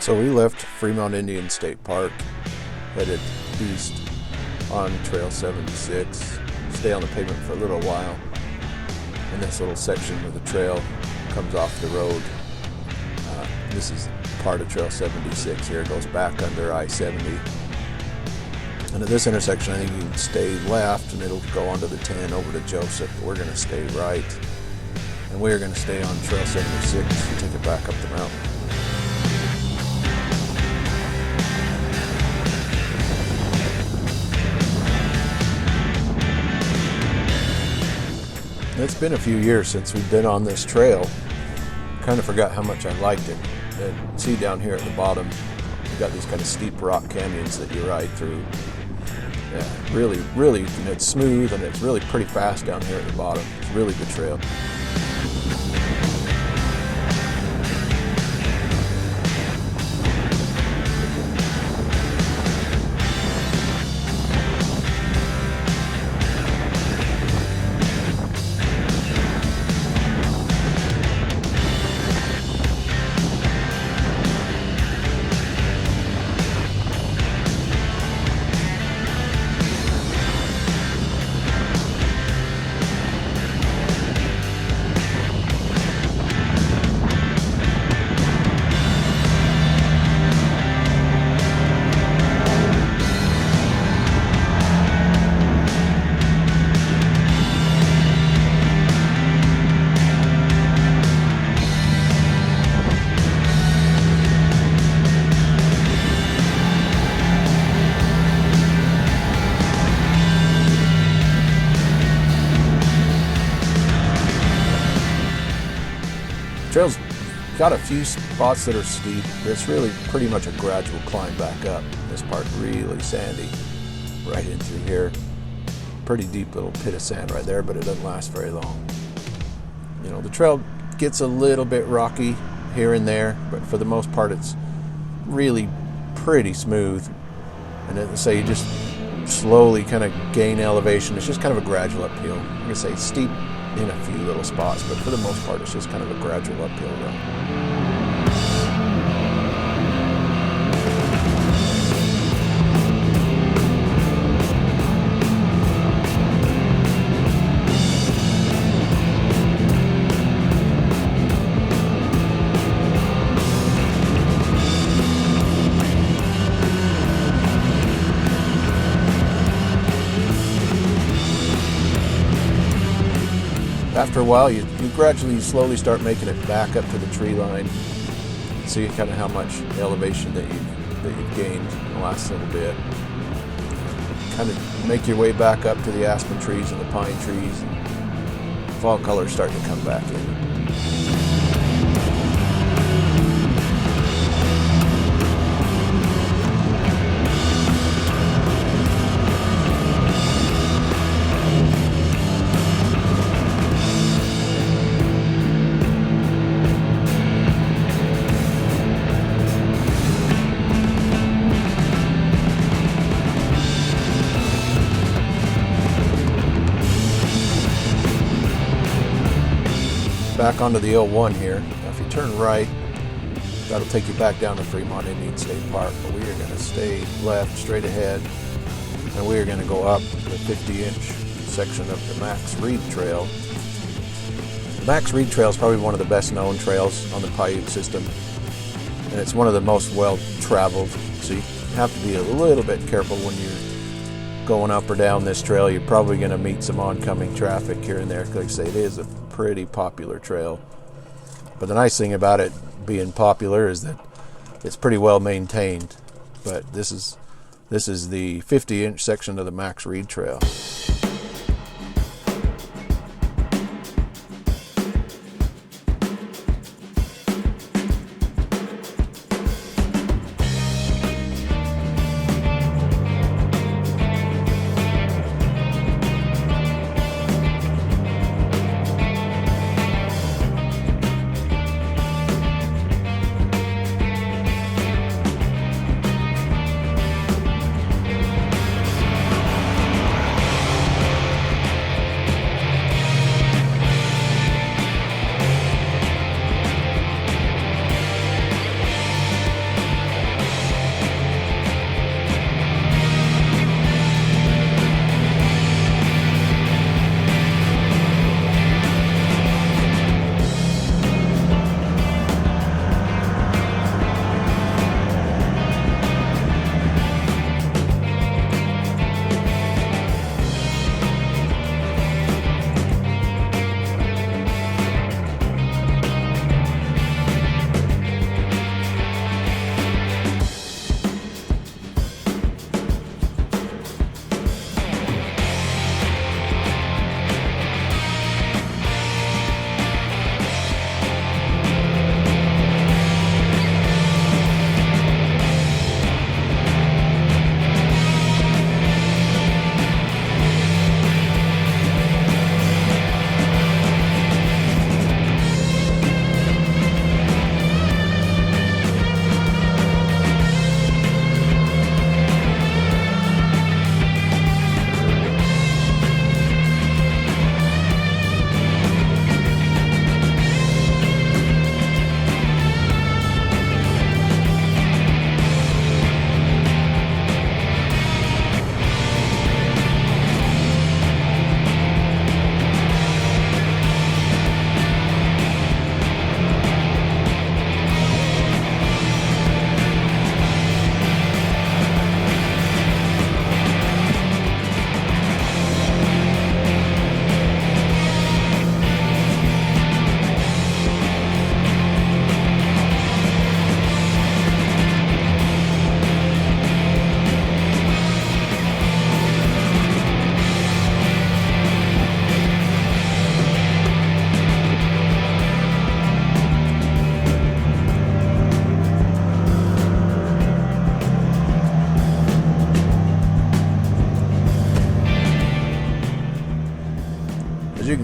So we left Fremont Indian State Park, headed east on Trail 76, stay on the pavement for a little while, and this little section of the trail comes off the road. This is part of Trail 76 here. It goes back under I-70. And at this intersection, I think you can stay left and it'll go onto the 10 over to Joseph. But we're going to stay right. And we're going to stay on Trail 76 and take it back up the mountain. It's been a few years since we've been on this trail. Kind of forgot how much I liked it. And see down here at the bottom, you've got these kind of steep rock canyons that you ride through. Yeah, really, and it's smooth and it's really pretty fast down here at the bottom. It's a really good trail. Trail's got a few spots that are steep, but it's really pretty much a gradual climb back up. This part really sandy right in through here. Pretty deep little pit of sand right there, but it doesn't last very long. You know, the trail gets a little bit rocky here and there, but for the most part it's really pretty smooth. And then say you just slowly kind of gain elevation. It's just kind of a gradual uphill. I'm gonna say steep in a few little spots, but for the most part it's just kind of a gradual uphill run. After a while, you gradually, slowly start making it back up to the tree line. See kind of how much elevation that you've gained in the last little bit. Kind of make your way back up to the aspen trees and the pine trees. And fall colors start to come back in. Back onto the 01 here. Now if you turn right, that'll take you back down to Fremont Indian State Park, but we are going to stay left straight ahead, and we are going to go up the 50-inch section of the Max Reid Trail. The Max Reid Trail is probably one of the best known trails on the Paiute system, and it's one of the most well traveled, so you have to be a little bit careful when you're going up or down this trail. You're probably going to meet some oncoming traffic here and there. Like I say, it is a pretty popular trail, but the nice thing about it being popular is that it's pretty well maintained. But this is the 50-inch section of the Max Reid Trail.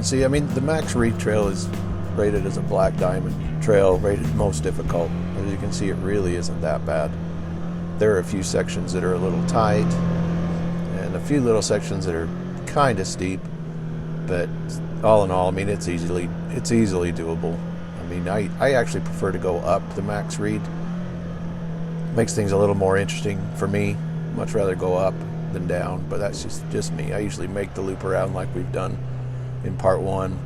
can see, I mean, the Max Reid Trail is rated as a black diamond trail, rated most difficult. As you can see, it really isn't that bad. There are a few sections that are a little tight and a few little sections that are kind of steep, but all in all, I mean, it's easily doable. I mean, I actually prefer to go up the Max Reid. Makes things a little more interesting for me. Much rather go up than down, but that's just me. I usually make the loop around like we've done in part 1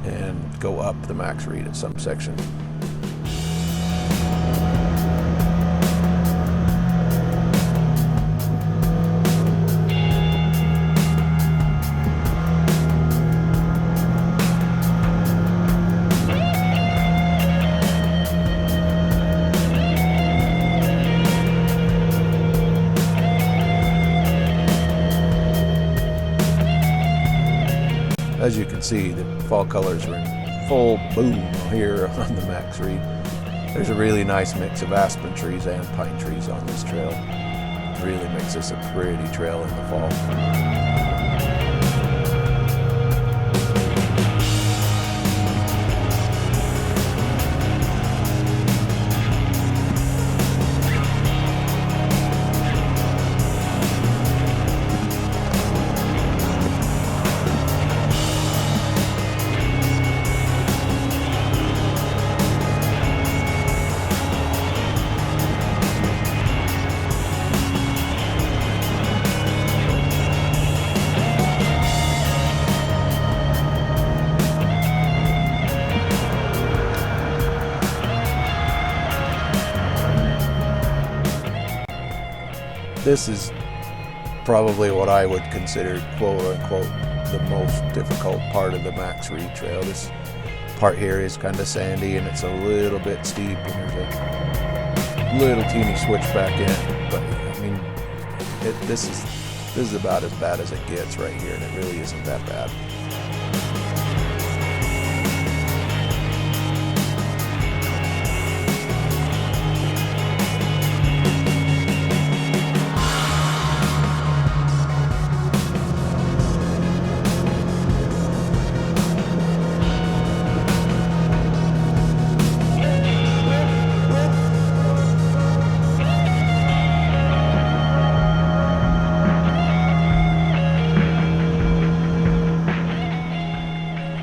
and go up the Max Reid at some section. As you can see, the fall colors are in full boom here on the Max Reid. There's a really nice mix of aspen trees and pine trees on this trail. It really makes this a pretty trail in the fall. This is probably what I would consider, quote unquote, the most difficult part of the Max Reid Trail. This part here is kind of sandy and it's a little bit steep, and there's a little teeny switchback in it. But I mean, this is about as bad as it gets right here, and it really isn't that bad.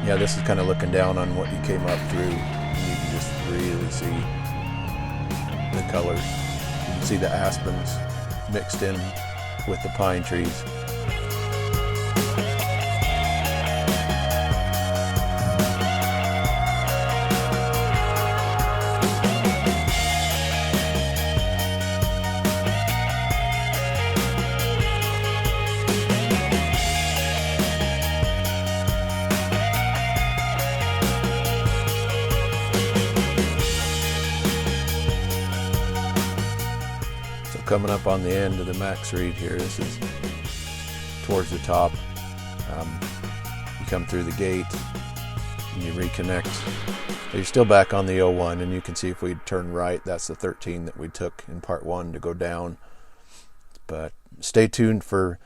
Yeah, this is kind of looking down on what you came up through, and you can just really see the colors. You can see the aspens mixed in with the pine trees. Coming up on the end of the Max Reid here, this is towards the top. You come through the gate and you reconnect. You're still back on the 01, and you can see if we turn right, that's the 13 that we took in part 1 to go down. But stay tuned for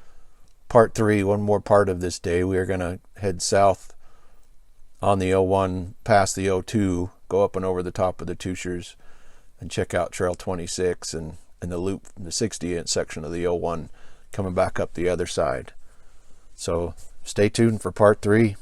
part 3, one more part of this day. We are going to head south on the 01, past the 02, go up and over the top of the Tushers, and check out Trail 26 and the loop, the 60-inch section of the 01 coming back up the other side. So stay tuned for part 3.